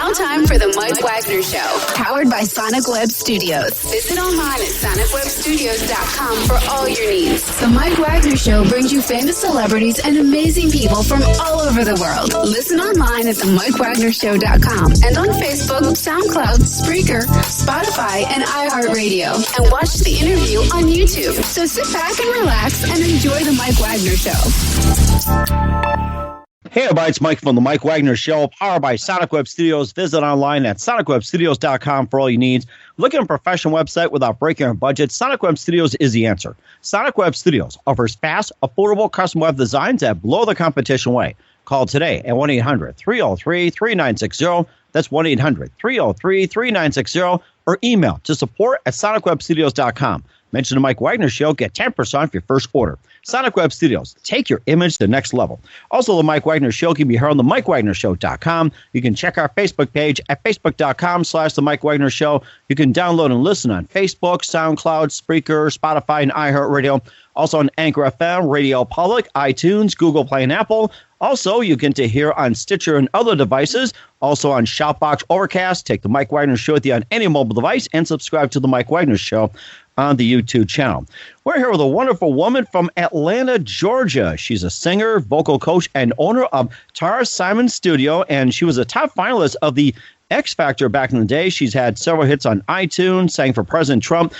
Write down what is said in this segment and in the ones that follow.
now time for the Mike Wagner Show, powered by Sonic Web Studios. Visit online at sonicwebstudios.com for all your needs. The Mike Wagner Show brings you famous celebrities and amazing people from all over the world. Listen online at themikewagnershow.com and on Facebook, SoundCloud, Spreaker, Spotify, and iHeartRadio. And watch the interview on YouTube. So sit back and relax and enjoy the Mike Wagner Show. Hey everybody, it's Mike from the Mike Wagner Show, powered by Sonic Web Studios. Visit online at sonicwebstudios.com for all your needs. Looking at a professional website without breaking your budget? Sonic Web Studios is the answer. Sonic Web Studios offers fast, affordable custom web designs that blow the competition away. Call today at 1-800-303-3960. That's 1-800-303-3960. Or email to support@sonicwebstudios.com. Mention the Mike Wagner Show. Get 10% off your first order. Sonic Web Studios. Take your image to the next level. Also, the Mike Wagner Show can be heard on the MikeWagnerShow.com. You can check our Facebook page at Facebook.com/The Mike Wagner Show. You can download and listen on Facebook, SoundCloud, Spreaker, Spotify, and iHeartRadio. Also on Anchor FM, Radio Public, iTunes, Google Play, and Apple. Also, you can hear on Stitcher and other devices. Also on Shoutbox, Overcast. Take the Mike Wagner Show with you on any mobile device and subscribe to the Mike Wagner Show on the YouTube channel. We're here with a wonderful woman from Atlanta, Georgia. She's a singer, vocal coach, and owner of Tara Simon Studio, and she was a top finalist of the X Factor back in the day. She's had several hits on iTunes, sang for President Trump,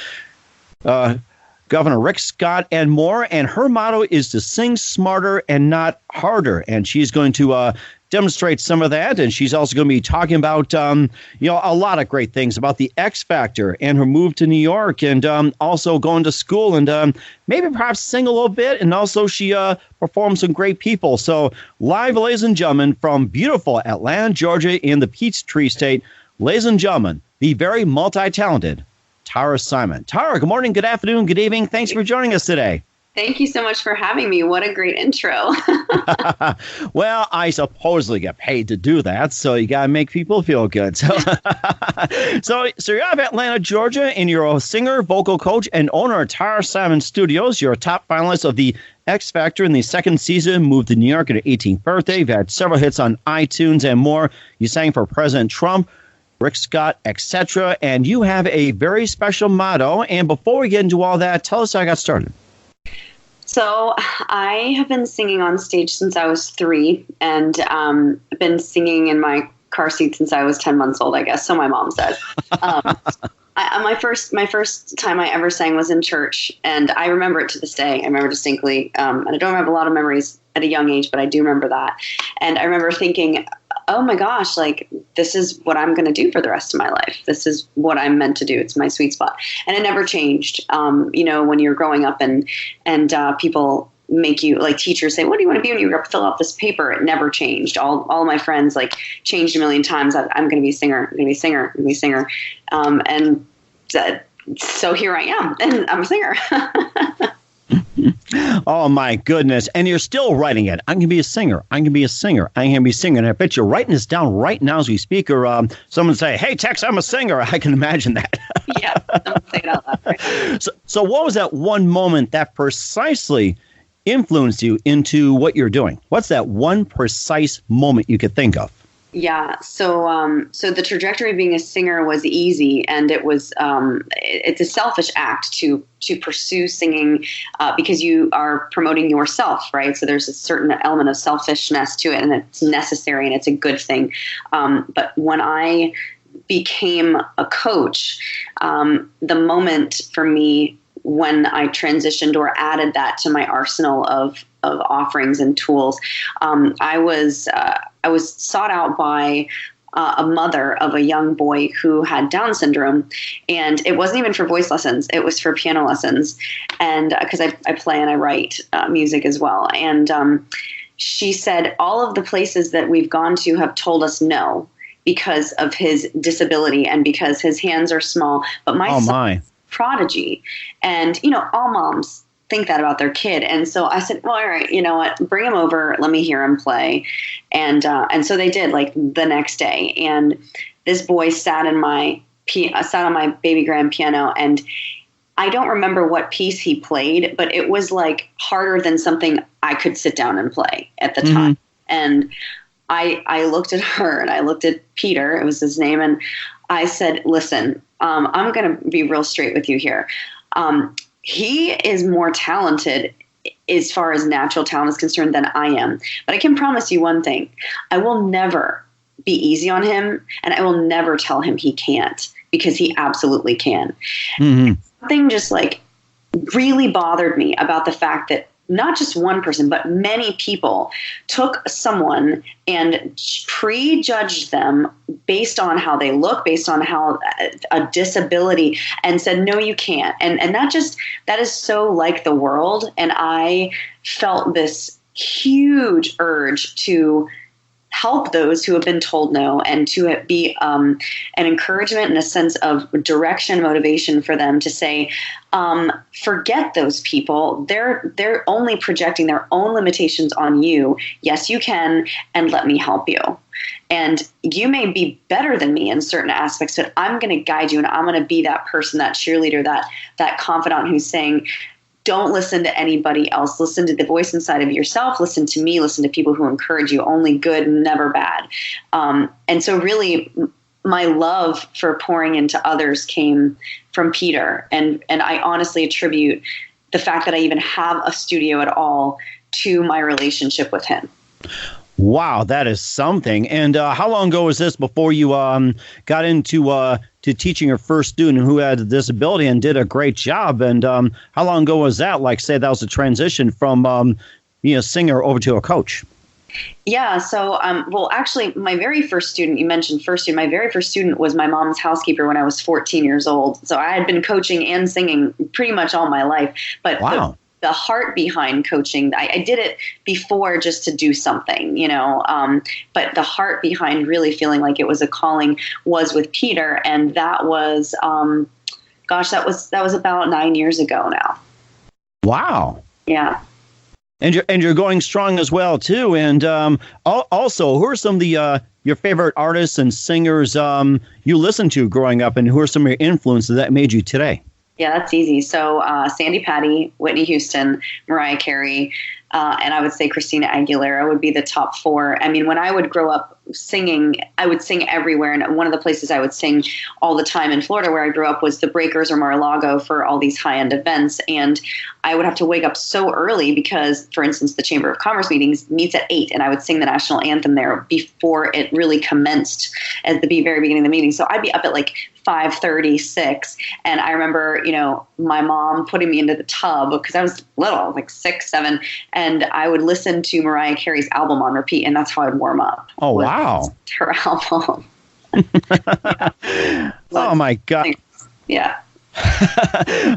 Governor Rick Scott, and more. And her motto is to sing smarter and not harder. And she's going to demonstrate some of that. And she's also going to be talking about, a lot of great things about the X Factor and her move to New York, and also going to school, and maybe perhaps sing a little bit. And also she performed some great people. So live, ladies and gentlemen, from beautiful Atlanta, Georgia, in the Peachtree State, ladies and gentlemen, the very multi-talented Tara Simon. Tara, good morning, good afternoon, good evening. Thanks for joining us today. Thank you so much for having me. What a great intro. Well, I supposedly get paid to do that, so you got to make people feel good. So, so you're out of Atlanta, Georgia, and you're a singer, vocal coach, and owner of Tara Simon Studios. You're a top finalist of the X Factor in the second season, moved to New York at your 18th birthday. You've had several hits on iTunes and more. You sang for President Trump, Rick Scott, etc. And you have a very special motto. And before we get into all that, tell us how I got started. So I have been singing on stage since I was 3, and I've been singing in my car seat since I was 10 months old, I guess. So my mom says. My first time I ever sang was in church, and I remember it to this day. I remember distinctly, and I don't have a lot of memories at a young age, but I do remember that. And I remember thinking, oh my gosh, like this is what I'm going to do for the rest of my life. This is what I'm meant to do. It's my sweet spot. And it never changed. When you're growing up and people make you, like teachers say, what do you want to be when you grow up? Fill out this paper. It never changed. All of my friends changed a million times. I'm going to be a singer. I'm going to be a singer. I'm going to be a singer. So here I am, and I'm a singer. Oh, my goodness. And you're still writing it. I'm going to be a singer. I'm going to be a singer. I'm going to be a singer. And I bet you're writing this down right now as we speak. Or someone say, hey, Tex, I'm a singer. I can imagine that. Yeah, someone say it out loud. Right? So what was that one moment that precisely influenced you into what you're doing? What's that one precise moment you could think of? Yeah. So the trajectory of being a singer was easy, and it was, it's a selfish act to pursue singing, because you are promoting yourself, right? So there's a certain element of selfishness to it, and it's necessary and it's a good thing. But when I became a coach, the moment for me when I transitioned or added that to my arsenal of offerings and tools, I was sought out by a mother of a young boy who had Down syndrome, and it wasn't even for voice lessons; it was for piano lessons, and because I play and I write music as well. And she said, all of the places that we've gone to have told us no because of his disability and because his hands are small. But my son is a prodigy, and all moms think that about their kid. And so I said, well, all right, you know what, bring him over. Let me hear him play. And so they did, like the next day. And this boy sat on my baby grand piano, and I don't remember what piece he played, but it was like harder than something I could sit down and play at the time. And I looked at her and I looked at Peter, it was his name, and I said, listen, I'm going to be real straight with you here. He is more talented as far as natural talent is concerned than I am. But I can promise you one thing. I will never be easy on him, and I will never tell him he can't, because he absolutely can. Mm-hmm. Something just like really bothered me about the fact that not just one person, but many people took someone and prejudged them based on how they look, based on how a disability, and said, no, you can't. And that is so like the world. And I felt this huge urge to help those who have been told no, and to be an encouragement and a sense of direction, motivation for them to say, forget those people. They're only projecting their own limitations on you. Yes, you can, and let me help you. And you may be better than me in certain aspects, but I'm going to guide you, and I'm going to be that person, that cheerleader, that confidant who's saying, don't listen to anybody else. Listen to the voice inside of yourself. Listen to me. Listen to people who encourage you. Only good, never bad. And so really my love for pouring into others came from Peter. And I honestly attribute the fact that I even have a studio at all to my relationship with him. Wow, that is something. And how long ago was this before you got into to teaching your first student who had a disability and did a great job? And how long ago was that? Like, say that was a transition from singer over to a coach. Yeah. So, well, actually, my very first student, you mentioned first student, my very first student was my mom's housekeeper when I was 14 years old. So I had been coaching and singing pretty much all my life. But wow. The heart behind coaching, I did it before just to do something, but the heart behind really feeling like it was a calling was with Peter. And that was, that was about 9 years ago now. Wow. Yeah. And you're going strong as well, too. And also, who are some of the your favorite artists and singers you listened to growing up, and who are some of your influences that made you today? Yeah, that's easy. So Sandy Patty, Whitney Houston, Mariah Carey, and I would say Christina Aguilera would be the top four. I mean, when I would grow up singing, I would sing everywhere. And one of the places I would sing all the time in Florida where I grew up was the Breakers or Mar-a-Lago for all these high-end events. And I would have to wake up so early because, for instance, the Chamber of Commerce meetings meets at 8, and I would sing the national anthem there before it really commenced at the very beginning of the meeting. So I'd be up at like 5:30, 6. And I remember, my mom putting me into the tub because I was little, like 6, 7, and I would listen to Mariah Carey's album on repeat, and that's how I'd warm up. Oh, wow. Her album. Yeah. Oh, my God. Yeah.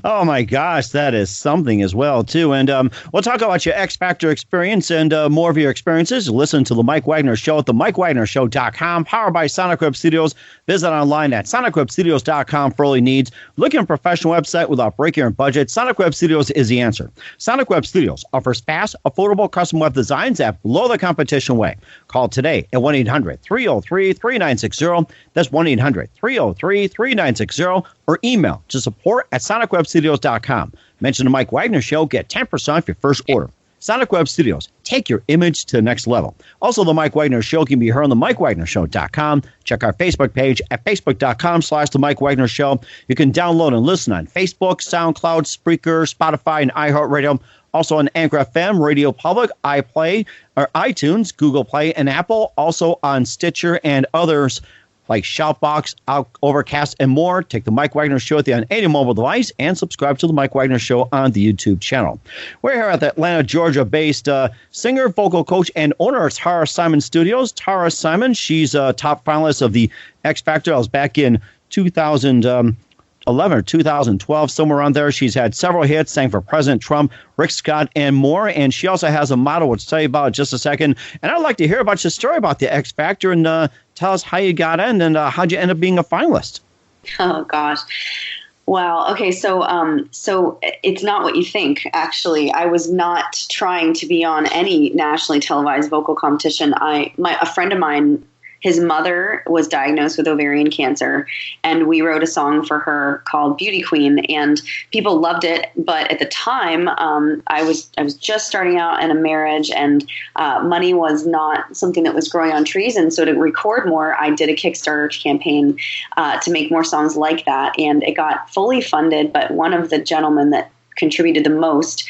Oh, my gosh, that is something as well, too. And we'll talk about your X Factor experience and more of your experiences. Listen to The Mike Wagner Show at themikewagnershow.com, powered by Sonic Web Studios. Visit online at sonicwebstudios.com for all your needs. Looking for a professional website without breaking your budget? Sonic Web Studios is the answer. Sonic Web Studios offers fast, affordable custom web designs at below the competition way. Call today at 1-800-303-3960. That's 1-800-303-3960. Or email to support@sonicwebstudios.com. Mention the Mike Wagner Show. Get 10% off your first order. Sonic Web Studios. Take your image to the next level. Also, the Mike Wagner Show can be heard on the MikeWagnerShow.com. Check our Facebook page at Facebook.com/The Mike Wagner Show. You can download and listen on Facebook, SoundCloud, Spreaker, Spotify, and iHeartRadio. Also on Anchor FM, Radio Public, iPlay, or iTunes, Google Play, and Apple. Also on Stitcher and others like Shoutbox, Overcast, and more. Take the Mike Wagner Show with you on any mobile device and subscribe to the Mike Wagner Show on the YouTube channel. We're here at the Atlanta, Georgia-based singer, vocal coach, and owner of Tara Simon Studios. Tara Simon, she's a top finalist of the X Factor. I was back in 2011 or 2012, somewhere around there. She's had several hits, sang for President Trump, Rick Scott, and more. And she also has a motto, which I'll tell you about in just a second. And I'd like to hear about your story about the X Factor and tell us how you got in and how'd you end up being a finalist. Oh, gosh. Wow. Okay. So it's not what you think, actually. I was not trying to be on any nationally televised vocal competition. A friend of mine His mother was diagnosed with ovarian cancer, and we wrote a song for her called Beauty Queen, and people loved it. But at the time, I was just starting out in a marriage, and money was not something that was growing on trees. And so to record more, I did a Kickstarter campaign to make more songs like that, and it got fully funded. But one of the gentlemen that contributed the most,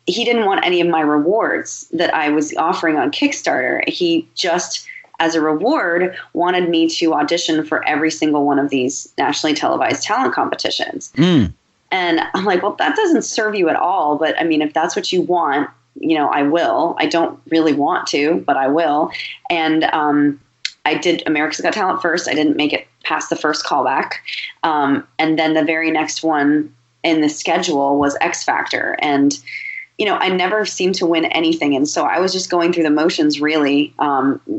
he didn't want any of my rewards that I was offering on Kickstarter. He just, as a reward, wanted me to audition for every single one of these nationally televised talent competitions. And I'm like, well, that doesn't serve you at all. But I mean, if that's what you want, I will. I don't really want to, but I will. And I did America's Got Talent first. I didn't make it past the first callback. And then the very next one in the schedule was X Factor. And I never seemed to win anything. And so I was just going through the motions, really,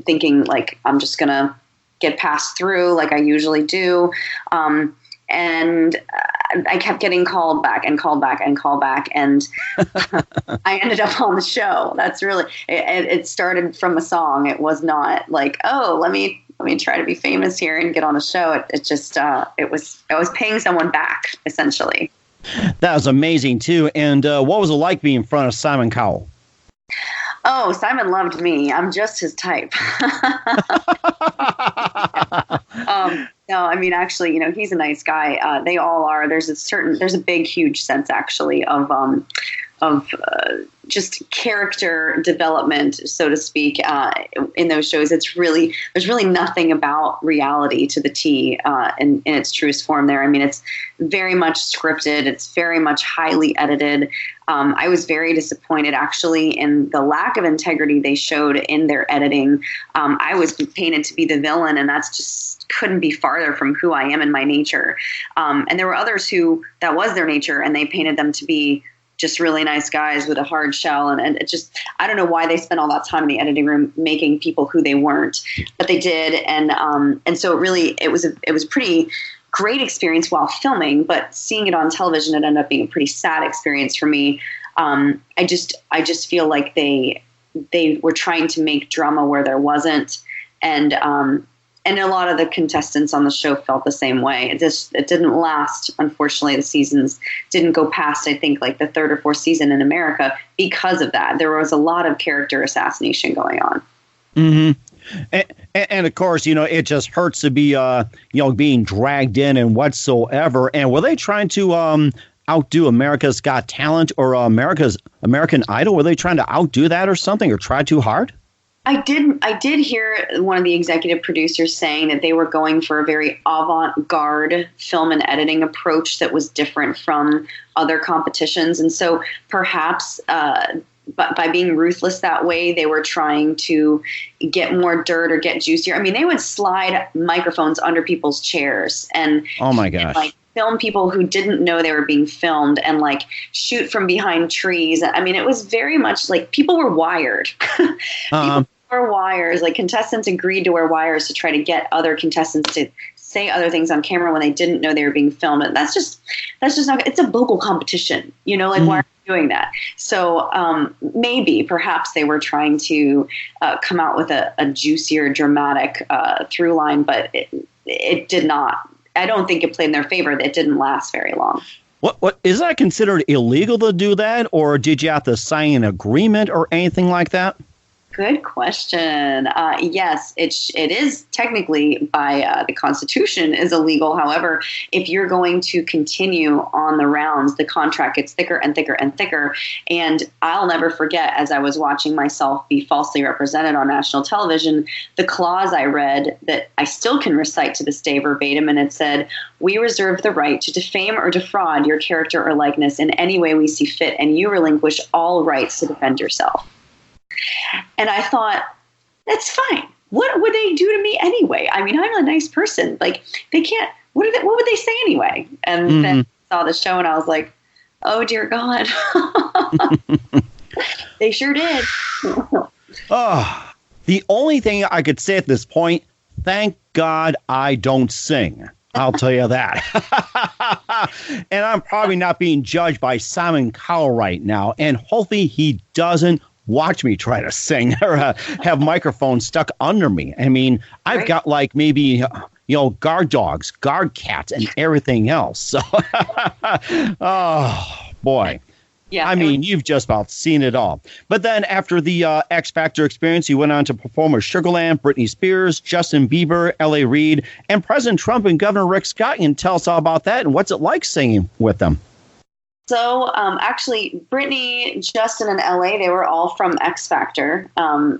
thinking like, I'm just going to get passed through like I usually do. And I kept getting called back and called back and called back. And I ended up on the show. That's really, it started from a song. It was not like, oh, let me try to be famous here and get on a show. It just, I was paying someone back, essentially. That was amazing, too. And what was it like being in front of Simon Cowell? Oh, Simon loved me. I'm just his type. No, I mean, actually, he's a nice guy. They all are. There's a big, huge sense, actually, of just character development, so to speak, in those shows. There's really nothing about reality to the T in its truest form there. I mean, it's very much scripted. It's very much highly edited. I was very disappointed, actually, in the lack of integrity they showed in their editing. I was painted to be the villain, and that's just couldn't be farther from who I am in my nature. And there were others who that was their nature, and they painted them to be just really nice guys with a hard shell. And it just, I don't know why they spent all that time in the editing room making people who they weren't, but they did. And so it was a pretty great experience while filming, but seeing it on television, it ended up being a pretty sad experience for me. I just feel like they were trying to make drama where there wasn't. And a lot of the contestants on the show felt the same way. It didn't last. Unfortunately, the seasons didn't go past, I think, like the third or fourth season in America because of that. There was a lot of character assassination going on. Mm-hmm. And of course, it just hurts to be, being dragged in and whatsoever. And were they trying to outdo America's Got Talent or American Idol? Were they trying to outdo that or something, or try too hard? I did hear one of the executive producers saying that they were going for a very avant-garde film and editing approach that was different from other competitions. And so perhaps by being ruthless that way, they were trying to get more dirt or get juicier. I mean, they would slide microphones under people's chairs and oh my gosh. And, film people who didn't know they were being filmed and shoot from behind trees. I mean, it was very much like people were wired. People were wires. Contestants agreed to wear wires to try to get other contestants to say other things on camera when they didn't know they were being filmed. And that's just not, it's a vocal competition, why are you doing that? So perhaps they were trying to come out with a juicier, dramatic through line, but it did not. I don't think it played in their favor. It didn't last very long. What is that considered illegal to do that, or did you have to sign an agreement or anything like that? Good question. Yes, it is technically by the Constitution is illegal. However, if you're going to continue on the rounds, the contract gets thicker and thicker and thicker. And I'll never forget, as I was watching myself be falsely represented on national television, the clause I read that I still can recite to this day verbatim. And it said, "We reserve the right to defame or defraud your character or likeness in any way we see fit, and you relinquish all rights to defend yourself." And I thought, that's fine. What would they do to me anyway? I mean, I'm a nice person. They can't, what would they say anyway? And then I saw the show and I was like, oh dear God. They sure did. The only thing I could say at this point, thank God I don't sing. I'll tell you that. And I'm probably not being judged by Simon Cowell right now. And hopefully he doesn't watch me try to sing or have microphones stuck under me. I mean, I've got like maybe, guard dogs, guard cats, and everything else. So, oh, boy. Yeah, I mean, you've just about seen it all. But then after the X Factor experience, you went on to perform with Sugarland, Brittany Spears, Justin Bieber, L.A. Reid, and President Trump and Governor Rick Scott. And tell us all about that and what's it like singing with them? So actually, Brittany, Justin, and L.A., they were all from X Factor,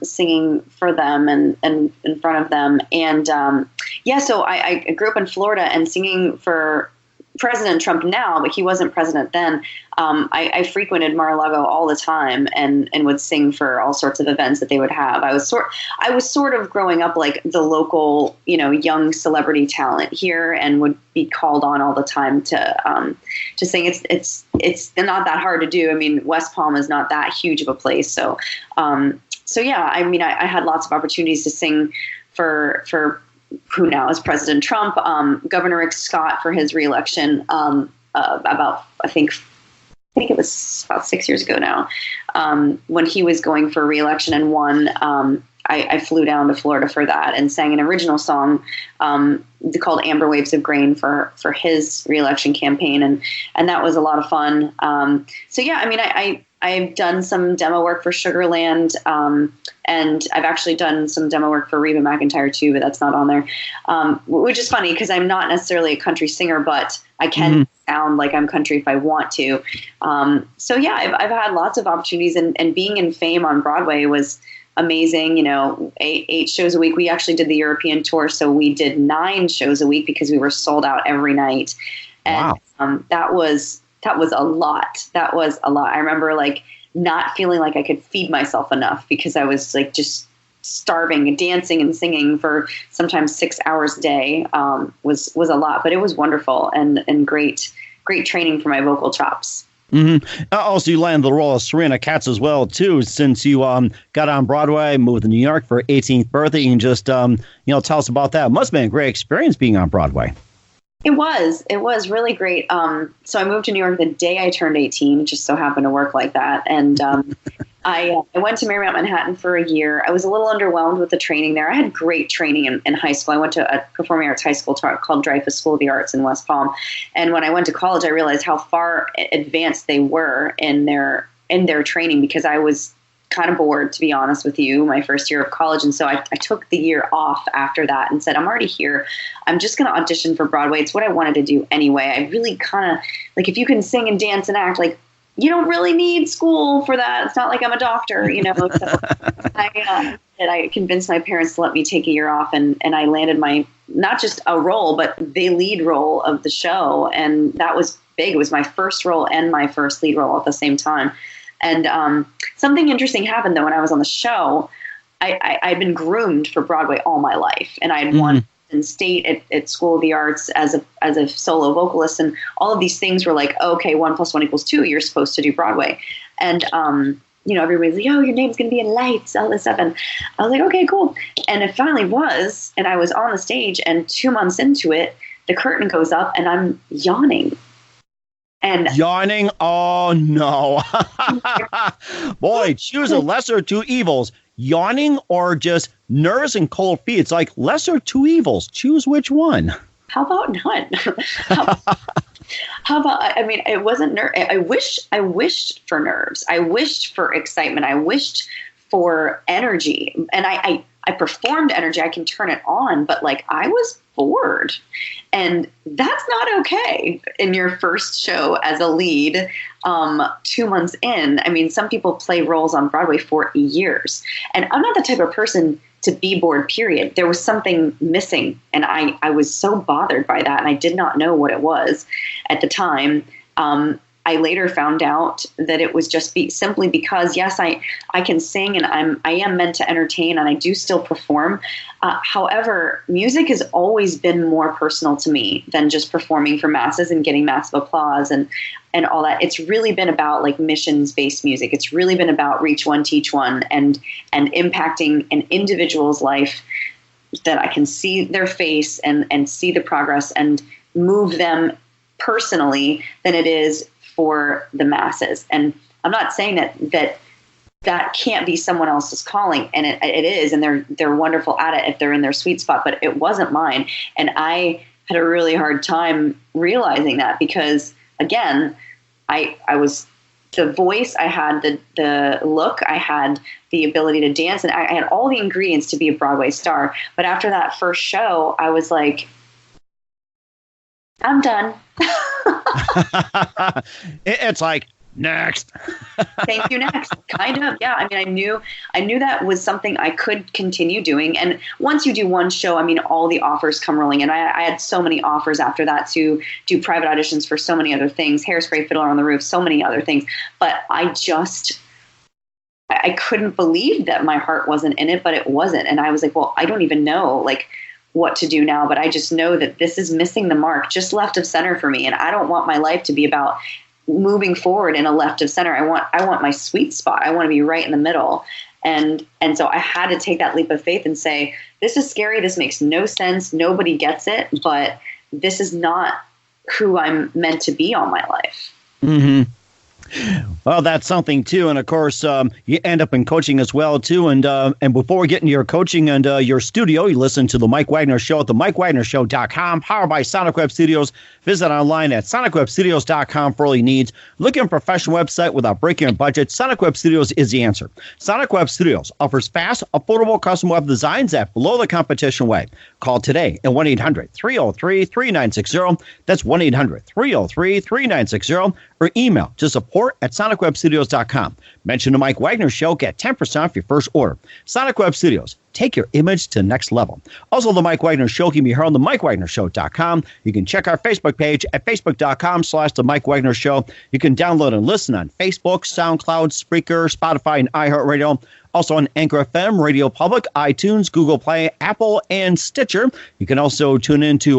singing for them and in front of them. And so I grew up in Florida and singing for President Trump now, but he wasn't president then. I frequented Mar-a-Lago all the time and would sing for all sorts of events that they would have. I was sort of growing up like the local, young celebrity talent here, and would be called on all the time to sing. It's not that hard to do. I mean, West Palm is not that huge of a place, so yeah. I mean, I had lots of opportunities to sing for who now is President Trump, Governor Rick Scott for his reelection about, I think it was about 6 years ago now, when he was going for reelection and won. I flew down to Florida for that and sang an original song called Amber Waves of Grain for his reelection campaign. And that was a lot of fun. So yeah, I mean, I've done some demo work for Sugarland, and I've actually done some demo work for Reba McEntire too, but that's not on there, which is funny because I'm not necessarily a country singer, but I can sound like I'm country if I want to. So yeah, I've had lots of opportunities, and being in Fame on Broadway was amazing. 8 shows a week. We actually did the European tour, so we did 9 shows a week because we were sold out every night. And wow. That was a lot. That was a lot. I remember like not feeling like I could feed myself enough because I was like just starving and dancing and singing for sometimes 6 hours a day. Was a lot, but it was wonderful and great training for my vocal chops. Mm-hmm. Also, you landed the role of Serena Katz as well, too, since you got on Broadway, moved to New York for 18th birthday, and just tell us about that. It must have been a great experience being on Broadway. It was really great. So I moved to New York the day I turned 18. It just so happened to work like that. And I went to Marymount Manhattan for a year. I was a little underwhelmed with the training there. I had great training in high school. I went to a performing arts high school called Dreyfus School of the Arts in West Palm. And when I went to college, I realized how far advanced they were in their training, because I was kind of bored, to be honest with you, my first year of college. And so I took the year off after that and said, I'm already here. I'm just going to audition for Broadway. It's what I wanted to do anyway. I really kind of like, if you can sing and dance and act, like, you don't really need school for that. It's not like I'm a doctor, So I convinced my parents to let me take a year off, and I landed my, not just a role, but the lead role of the show. And that was big. It was my first role and my first lead role at the same time. And something interesting happened, though, when I was on the show. I'd been groomed for Broadway all my life, and I had won in state at School of the Arts as a solo vocalist, and all of these things were like, okay, 1 + 1 = 2. You're supposed to do Broadway, and everybody's like, oh, your name's gonna be in lights, all this stuff, and I was like, okay, cool. And it finally was, and I was on the stage, and 2 months into it, the curtain goes up, and I'm yawning. And yawning? Oh, no. Boy, choose a lesser of two evils. Yawning or just nerves and cold feet. It's like lesser of two evils. Choose which one. How about none? How about, I mean, it wasn't I wished for nerves. I wished for excitement. I wished for energy. And I performed energy. I can turn it on, but like I was bored. And that's not okay in your first show as a lead, 2 months in. I mean, some people play roles on Broadway for years. And I'm not the type of person to be bored, period. There was something missing. And I was so bothered by that. And I did not know what it was at the time. I later found out that it was just simply because, yes, I can sing and I am meant to entertain and I do still perform. However, music has always been more personal to me than just performing for masses and getting massive applause and all that. It's really been about like missions-based music. It's really been about reach one, teach one, and impacting an individual's life that I can see their face and see the progress and move them personally than it is for the masses. And I'm not saying that that can't be someone else's calling. And it is, and they're wonderful at it if they're in their sweet spot, but it wasn't mine. And I had a really hard time realizing that because, again, I was the voice, I had the look, I had the ability to dance, and I had all the ingredients to be a Broadway star. But after that first show, I was like, I'm done. It's like, next. Thank you, next. Kind of, yeah. I mean, I knew that was something I could continue doing. And once you do one show, I mean, all the offers come rolling. And I had so many offers after that to do private auditions for so many other things, Hairspray, Fiddler on the Roof, so many other things. But I couldn't believe that my heart wasn't in it, but it wasn't. And I was like, well, I don't even know, like, what to do now, but I just know that this is missing the mark, just left of center for me. And I don't want my life to be about moving forward in a left of center. I want my sweet spot. I want to be right in the middle. And so I had to take that leap of faith and say, this is scary. This makes no sense. Nobody gets it, but this is not who I'm meant to be all my life. Mm-hmm. Well, that's something too, and of course, you end up in coaching as well too. And before we get into your coaching and your studio, you listen to the Mike Wagner Show at the MikeWagnerShow.com, powered by Sonic Web Studios. Visit online at SonicWebStudios.com for all your needs. Looking for a professional website without breaking your budget? Sonic Web Studios is the answer. Sonic Web Studios offers fast, affordable custom web designs at below the competition way. Call today at 1-800-303-3960. That's 1-800-303-3960, or email to support@SonicWebStudios.com. Mention the Mike Wagner Show. Get 10% off your first order. Sonic Web Studios. Take your image to the next level. Also, the Mike Wagner Show can be heard on the MikeWagnerShow.com. You can check our Facebook page at Facebook.com/The Mike Wagner Show. You can download and listen on Facebook, SoundCloud, Spreaker, Spotify, and iHeartRadio. Also on Anchor FM, Radio Public, iTunes, Google Play, Apple, and Stitcher. You can also tune into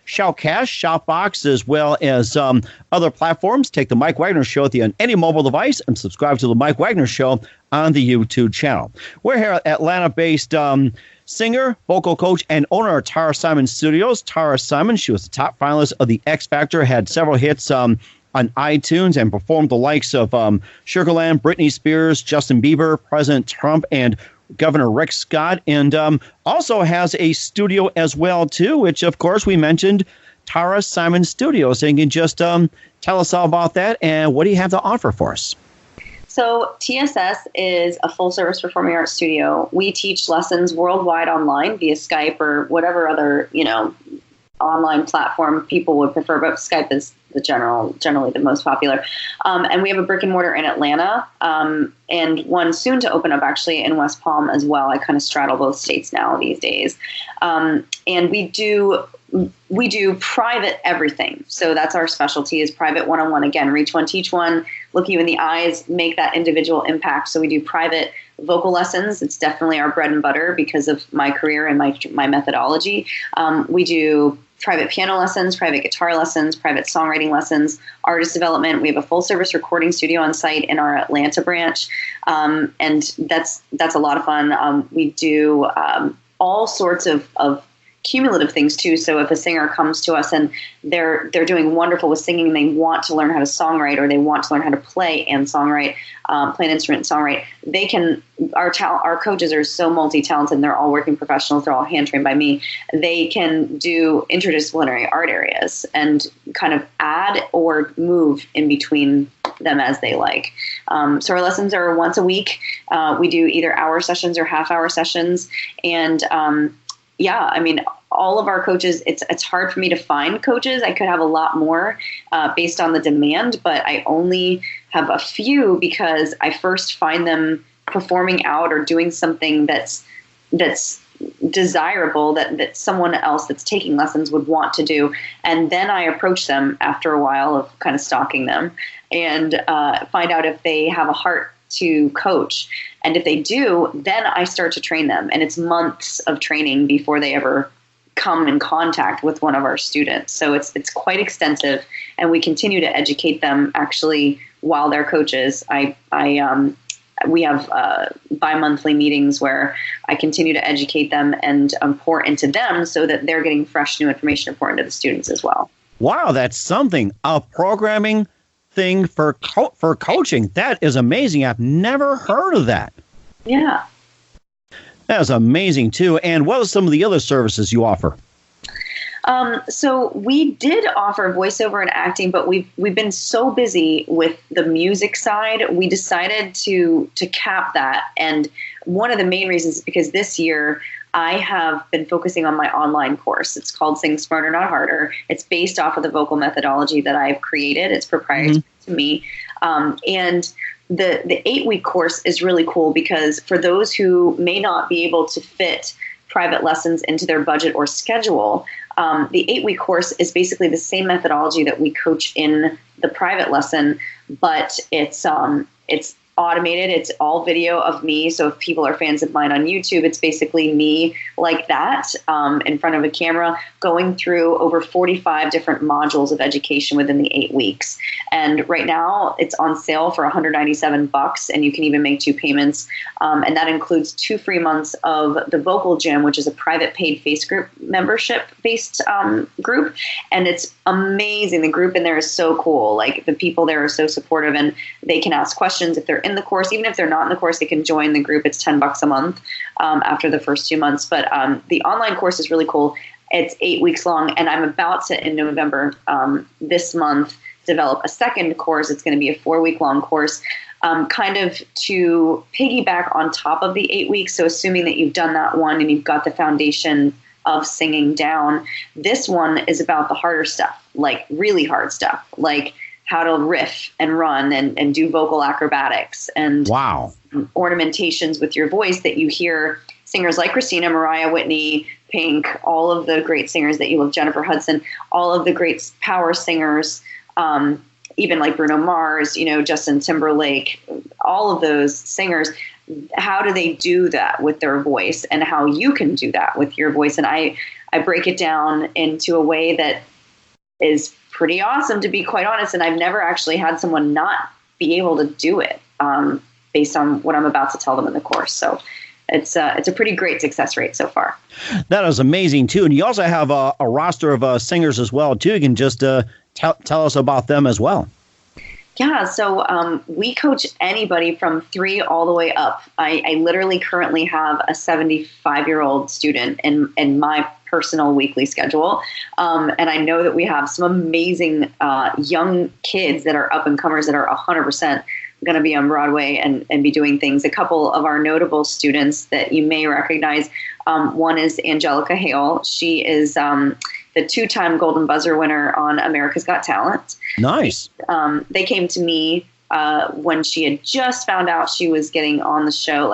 Shoutcast, Shoutbox, as well as other platforms. Take the Mike Wagner Show on any mobile device and subscribe to the Mike Wagner Show on the YouTube channel. We're here at Atlanta-based singer, vocal coach, and owner of Tara Simon Studios. Tara Simon, she was the top finalist of the X Factor, had several hits on iTunes, and performed the likes of Sugarland, Brittany Spears, Justin Bieber, President Trump, and Governor Rick Scott, and also has a studio as well, too, which, of course, we mentioned, Tara Simon Studios. And you can just tell us all about that, and what do you have to offer for us? So TSS is a full-service performing arts studio. We teach lessons worldwide online via Skype or whatever other, online platform people would prefer, but Skype is generally the most popular. And we have a brick and mortar in Atlanta, and one soon to open up actually in West Palm as well. I kind of straddle both states now these days. And we do private everything. So that's our specialty, is private one-on-one. Again, reach one, teach one, look you in the eyes, make that individual impact. So we do private vocal lessons. It's definitely our bread and butter because of my career and my methodology. We do private piano lessons, private guitar lessons, private songwriting lessons, artist development. We have a full service recording studio on site in our Atlanta branch. And that's a lot of fun. We do all sorts of cumulative things too. So if a singer comes to us and they're doing wonderful with singing and they want to learn how to songwrite, or they want to learn how to play and songwrite, play an instrument and songwrite, they can, our coaches are so multi-talented, and they're all working professionals. They're all hand trained by me. They can do interdisciplinary art areas and kind of add or move in between them as they like. So our lessons are once a week. We do either hour sessions or half-hour sessions. And yeah, I mean, all of our coaches, it's hard for me to find coaches. I could have a lot more based on the demand, but I only have a few because I first find them performing out or doing something that's desirable that someone else that's taking lessons would want to do. And then I approach them after a while of kind of stalking them and find out if they have a heart to coach. And if they do, then I start to train them. And it's months of training before they ever come in contact with one of our students. So it's quite extensive, and we continue to educate them actually while they're coaches. We have bi-monthly meetings where I continue to educate them and pour into them so that they're getting fresh new information to pour into the students as well. Wow, that's something. Programming thing for coaching. That is amazing. I've never heard of that. Yeah. That is amazing, too. And what are some of the other services you offer? So we did offer voiceover and acting, but we've been so busy with the music side, we decided to cap that. And one of the main reasons is because this year I have been focusing on my online course. It's called Sing Smarter, Not Harder. It's based off of the vocal methodology that I've created. It's proprietary to me. And the 8-week course is really cool because for those who may not be able to fit private lessons into their budget or schedule, the 8-week course is basically the same methodology that we coach in the private lesson, but it's automated. It's all video of me. So if people are fans of mine on YouTube, it's basically me like that in front of a camera going through over 45 different modules of education within the 8 weeks. And right now it's on sale for $197, and you can even make 2 payments. And that includes 2 free months of the Vocal Gym, which is a private paid face group membership based group. And it's amazing. The group in there is so cool. Like the people there are so supportive, and they can ask questions if they're in the course. Even if they're not in the course, they can join the group. It's $10 a month after the first 2 months. But the online course is really cool. It's 8 weeks long, and I'm about to, in November this month, develop a second course. It's going to be a 4-week-long course, kind of to piggyback on top of the 8 weeks. So assuming that you've done that one and you've got the foundation of singing down, this one is about the harder stuff, like really hard stuff, like how to riff and run and do vocal acrobatics and ornamentations with your voice that you hear singers like Christina, Mariah, Whitney, Pink, all of the great singers that you love, Jennifer Hudson, all of the great power singers, even like Bruno Mars, Justin Timberlake, all of those singers. How do they do that with their voice, and how you can do that with your voice? And I break it down into a way that is pretty awesome, to be quite honest. And I've never actually had someone not be able to do it based on what I'm about to tell them in the course. So it's a pretty great success rate so far. That is amazing, too. And you also have a roster of singers as well, too. You can just tell us about them as well. Yeah, so we coach anybody from 3 all the way up. I literally currently have a 75-year-old student in my personal weekly schedule. And I know that we have some amazing young kids that are up-and-comers that are 100% going to be on Broadway and be doing things. A couple of our notable students that you may recognize, one is Angelica Hale. She is the 2-time Golden Buzzer winner on America's Got Talent. Nice. They came to me when she had just found out she was getting on the show,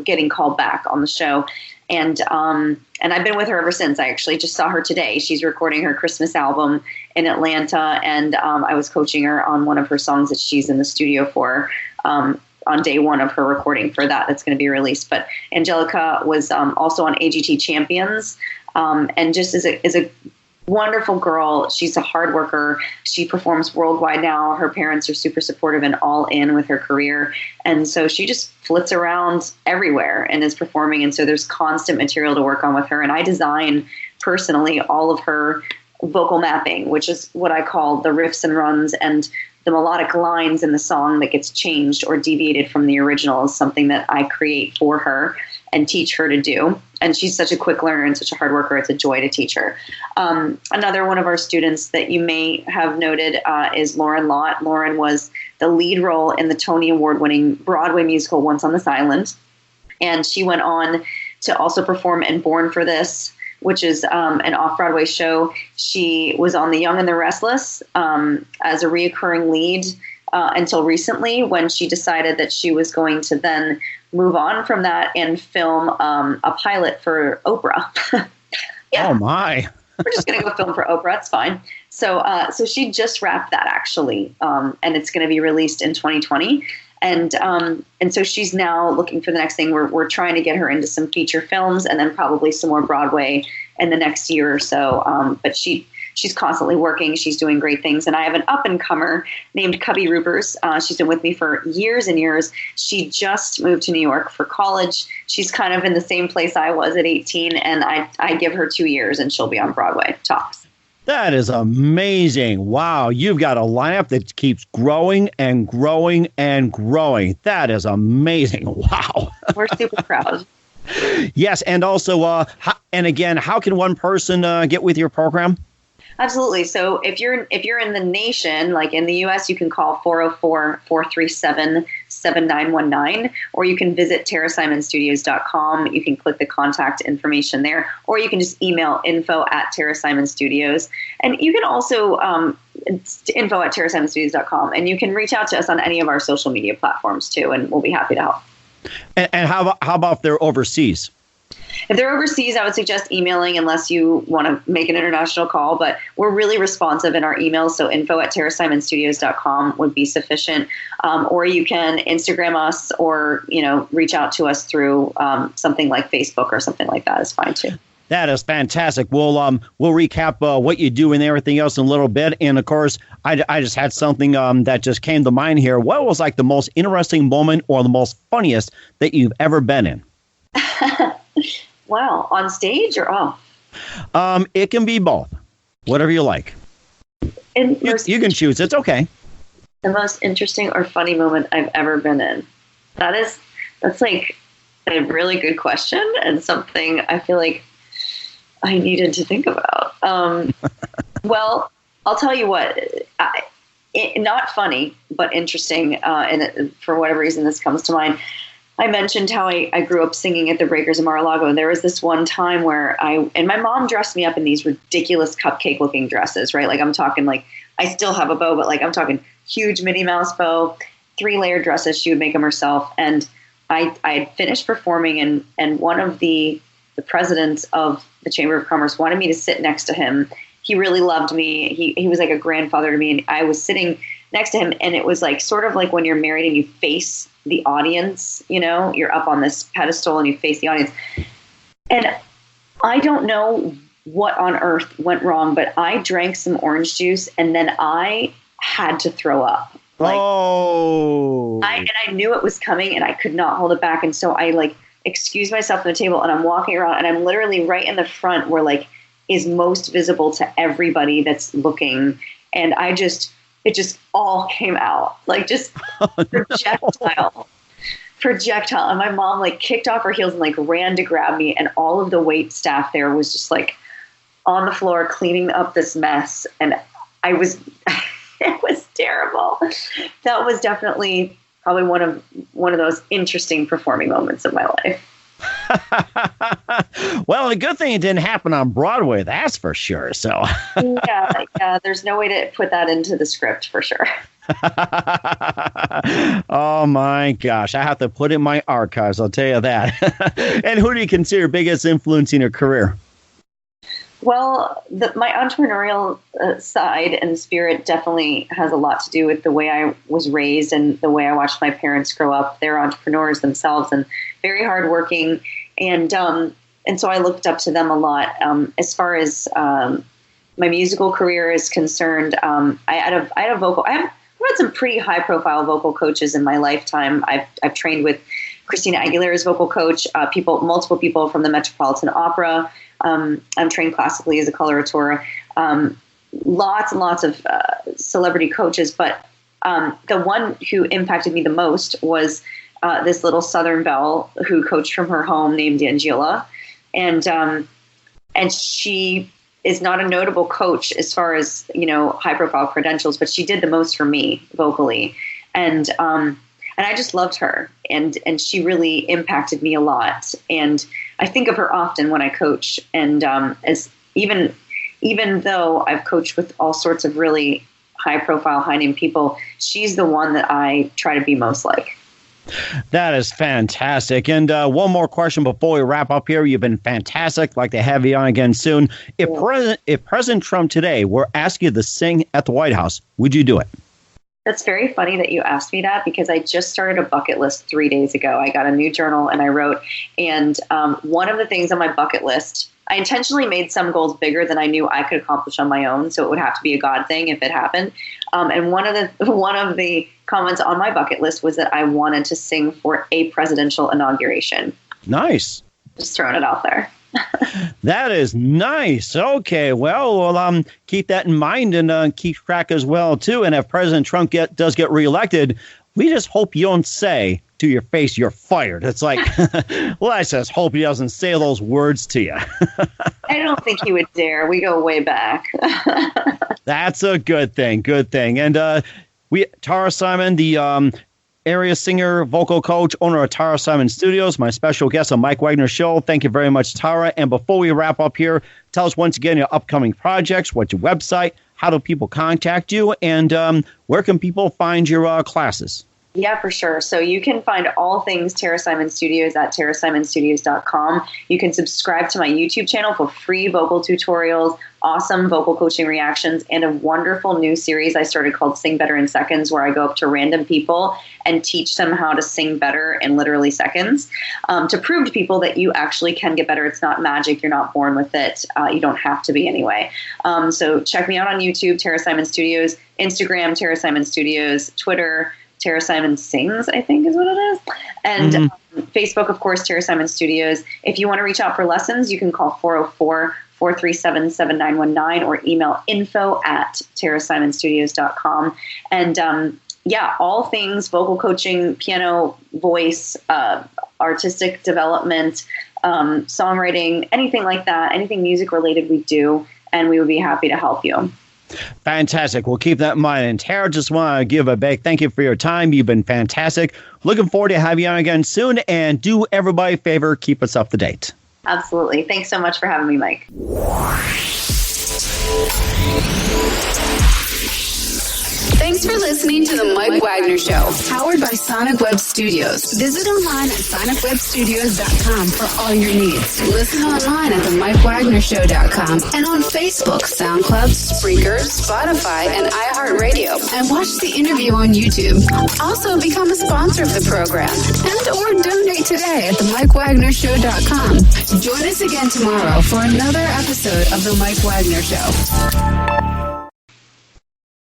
getting called back on the show. And I've been with her ever since. I actually just saw her today. She's recording her Christmas album in Atlanta, and I was coaching her on one of her songs that she's in the studio for on day 1 of her recording for that's going to be released. But Angelica was also on AGT Champions, and just is a wonderful girl. She's a hard worker. She performs worldwide now. Her parents are super supportive and all in with her career. And so she just flits around everywhere and is performing. And so there's constant material to work on with her. And I design personally all of her vocal mapping, which is what I call the riffs and runs, and the melodic lines in the song that gets changed or deviated from the original is something that I create for her and teach her to do. And she's such a quick learner and such a hard worker. It's a joy to teach her. Another one of our students that you may have noted is Lauren Lott. Lauren was the lead role in the Tony Award-winning Broadway musical Once on This Island. And she went on to also perform in Born for This, which is an off-Broadway show. She was on The Young and the Restless as a reoccurring lead until recently, when she decided that she was going to then move on from that and film a pilot for Oprah. Yeah. Oh my! We're just going to go film for Oprah. It's fine. So she just wrapped that actually, and it's going to be released in 2020. And so she's now looking for the next thing. We're trying to get her into some feature films and then probably some more Broadway in the next year or so. But she's constantly working. She's doing great things. And I have an up-and-comer named Cubby Rupers. She's been with me for years and years. She just moved to New York for college. She's kind of in the same place I was at 18, and I give her 2 years, and she'll be on Broadway, tops. That is amazing. Wow. You've got a lineup that keeps growing and growing and growing. That is amazing. Wow. We're super proud. Yes. And also, how can one person get with your program? Absolutely. So if you're in the nation, like in the U.S., you can call 404-437-7919, or you can visit TaraSimonStudios.com. You can click the contact information there, or you can just email info@TaraSimonStudios. And you can also info@TaraSimonStudios.com, and you can reach out to us on any of our social media platforms too, and we'll be happy to help. And how about if they're overseas? If they're overseas, I would suggest emailing unless you want to make an international call, but we're really responsive in our emails. So info@TaraSimonStudios.com would be sufficient. Or you can Instagram us or, reach out to us through something like Facebook or something like that is fine too. That is fantastic. We'll recap what you do and everything else in a little bit. And of course, I just had something that just came to mind here. What was like the most interesting moment or the most funniest that you've ever been in? Wow. On stage or off? It can be both. Whatever you like. You can choose. It's okay. The most interesting or funny moment I've ever been in. That's like a really good question and something I feel like I needed to think about. Well, I'll tell you what. Not funny, but interesting. And for whatever reason, this comes to mind. I mentioned how I grew up singing at the Breakers of Mar-a-Lago, and there was this one time where my mom dressed me up in these ridiculous cupcake-looking dresses, right? Like I'm talking like, I still have a bow, but like I'm talking huge Minnie Mouse bow, 3-layer dresses. She would make them herself. And I had finished performing, and one of the presidents of the Chamber of Commerce wanted me to sit next to him. He really loved me. He was like a grandfather to me, and I was sitting next to him, and it was like sort of like when you're married and you face the audience, you're up on this pedestal and you face the audience. And I don't know what on earth went wrong, but I drank some orange juice and then I had to throw up. I knew it was coming and I could not hold it back. And so I excused myself from the table and I'm walking around and I'm literally right in the front where is most visible to everybody that's looking. And it just all came out, projectile. And my mom kicked off her heels and ran to grab me. And all of the wait staff there was just on the floor cleaning up this mess. And it was terrible. That was definitely probably one of those interesting performing moments of my life. Well, a good thing it didn't happen on Broadway, that's for sure. So yeah, there's no way to put that into the script for sure. Oh my gosh, I have to put it in my archives, I'll tell you that. And who do you consider your biggest influence in your career? Well, my entrepreneurial side and spirit definitely has a lot to do with the way I was raised and the way I watched my parents grow up. They're entrepreneurs themselves and very hardworking, and so I looked up to them a lot. As far as my musical career is concerned, I had a I've had some pretty high-profile vocal coaches in my lifetime. I've trained with Christina Aguilera's vocal coach, multiple people from the Metropolitan Opera. I'm trained classically as a coloratura. Lots and lots of celebrity coaches, but the one who impacted me the most was this little Southern belle who coached from her home named Angela, and she is not a notable coach as far as high-profile credentials, but she did the most for me vocally, and I just loved her, and she really impacted me a lot. And I think of her often when I coach, and as even though I've coached with all sorts of really high-profile, high-name people, she's the one that I try to be most like. That is fantastic. And one more question before we wrap up here. You've been fantastic. Like to have you on again soon. If President Trump today were asking you to sing at the White House, would you do it? That's very funny that you asked me that, because I just started a bucket list 3 days ago. I got a new journal and I wrote, and one of the things on my bucket list, I intentionally made some goals bigger than I knew I could accomplish on my own. So it would have to be a God thing if it happened. And one of the comments on my bucket list was that I wanted to sing for a presidential inauguration. Nice. Just throwing it out there. That is nice. Okay, well, keep that in mind and keep track as well, too. And if President Trump does get reelected, we just hope you don't say to your face, you're fired. It's like, well, I just hope he doesn't say those words to you. I don't think he would dare. We go way back. That's a good thing. Good thing. And Tara Simon, the area singer, vocal coach, owner of Tara Simon Studios, my special guest on Mike Wagner Show. Thank you very much, Tara. And before we wrap up here, tell us once again your upcoming projects, what's your website, how do people contact you, and where can people find your classes? Yeah, for sure. So you can find all things Tara Simon Studios at tarasimonstudios.com. You can subscribe to my YouTube channel for free vocal tutorials, awesome vocal coaching reactions, and a wonderful new series I started called Sing Better in Seconds, where I go up to random people and teach them how to sing better in literally seconds, to prove to people that you actually can get better. It's not magic. You're not born with it. You don't have to be anyway. So check me out on YouTube, Tara Simon Studios, Instagram, Tara Simon Studios, Twitter, Tara Simon Sings, I think is what it is. And Facebook, of course, Tara Simon Studios. If you want to reach out for lessons, you can call 404-437-7919 or email info@tarasimonstudios.com. And all things vocal coaching, piano, voice, artistic development, songwriting, anything like that, anything music related we do, and we would be happy to help you. Fantastic. We'll keep that in mind. And Tara, just want to give a big thank you for your time. You've been fantastic. Looking forward to having you on again soon. And do everybody a favor, keep us up to date. Absolutely. Thanks so much for having me, Mike. Thanks for listening to The Mike Wagner Show, powered by Sonic Web Studios. Visit online at sonicwebstudios.com for all your needs. Listen online at themikewagnershow.com and on Facebook, SoundCloud, Spreaker, Spotify, and iHeartRadio. And watch the interview on YouTube. Also, become a sponsor of the program and or donate today at themikewagnershow.com. Join us again tomorrow for another episode of The Mike Wagner Show.